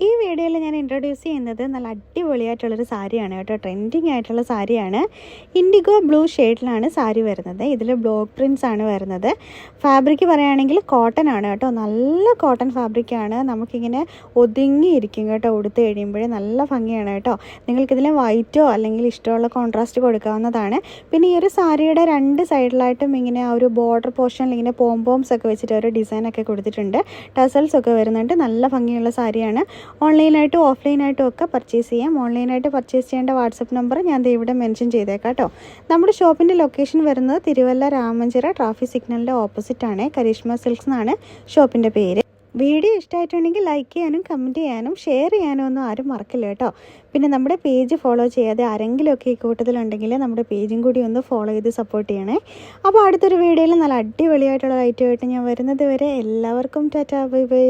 ഈ വീഡിയോയിൽ ഞാൻ ഇൻട്രൊഡ്യൂസ് ചെയ്യുന്നത് നല്ല അടിപൊളിയായിട്ടുള്ളൊരു സാരിയാണ് കേട്ടോ. ട്രെൻഡിങ് ആയിട്ടുള്ള സാരിയാണ്. ഇൻഡിഗോ ബ്ലൂ ഷെയ്ഡിലാണ് സാരി വരുന്നത്. ഇതിൽ ബ്ലോക്ക് പ്രിൻറ്റ്സ് ആണ് വരുന്നത്. ഫാബ്രിക് പറയുകയാണെങ്കിൽ കോട്ടൺ ആണ് കേട്ടോ. നല്ല കോട്ടൺ ഫാബ്രിക്കാണ്. നമുക്കിങ്ങനെ ഒതുങ്ങിയിരിക്കും കേട്ടോ. ഉടുത്ത് കഴിയുമ്പോഴേ നല്ല ഭംഗിയാണ് കേട്ടോ. നിങ്ങൾക്കിതിൽ വൈറ്റോ അല്ലെങ്കിൽ ഇഷ്ടമുള്ള കോൺട്രാസ്റ്റ് കൊടുക്കാവുന്നതാണ്. പിന്നെ ഈ ഒരു സാരിയുടെ രണ്ട് സൈഡിലായിട്ടും ഇങ്ങനെ ആ ഒരു ബോർഡർ പോർഷനിൽ ഇങ്ങനെ പോംപോംസ് ഒക്കെ വെച്ചിട്ട് ഒരു ഡിസൈനൊക്കെ കൊടുത്തിട്ടുണ്ട്. ടസൽസ് ഒക്കെ വരുന്നുണ്ട്. നല്ല ഭംഗിയുള്ള സാരിയാണ്. ഓൺലൈനായിട്ടും ഓഫ്ലൈനായിട്ടും ഒക്കെ പർച്ചേസ് ചെയ്യാം. ഓൺലൈനായിട്ട് പർച്ചേസ് ചെയ്യേണ്ട വാട്സപ്പ് നമ്പർ ഞാൻ ഇവിടെ മെൻഷൻ ചെയ്തേക്കാം കേട്ടോ. നമ്മുടെ ഷോപ്പിൻ്റെ ലൊക്കേഷൻ വരുന്നത് തിരുവല്ല രാമഞ്ചിറ ട്രാഫിക് സിഗ്നലിൻ്റെ ഓപ്പോസിറ്റാണ്. കരിഷ്മ സിൽക്സ് എന്നാണ് ഷോപ്പിൻ്റെ പേര്. വീഡിയോ ഇഷ്ടമായിട്ടുണ്ടെങ്കിൽ ലൈക്ക് ചെയ്യാനും കമൻറ്റ് ചെയ്യാനും ഷെയർ ചെയ്യാനും ഒന്നും ആരും മറക്കില്ല കേട്ടോ. പിന്നെ നമ്മുടെ പേജ് ഫോളോ ചെയ്യാതെ ആരെങ്കിലുമൊക്കെ ഈ കൂട്ടത്തിലുണ്ടെങ്കിൽ നമ്മുടെ പേജും കൂടി ഒന്ന് ഫോളോ ചെയ്ത് സപ്പോർട്ട് ചെയ്യണേ. അപ്പോൾ അടുത്തൊരു വീഡിയോയിൽ നല്ല അടിപൊളിയായിട്ടുള്ള ഐറ്റമായിട്ട് ഞാൻ വരുന്നത് വരെ എല്ലാവർക്കും ടാറ്റാ ബൈ ബൈ.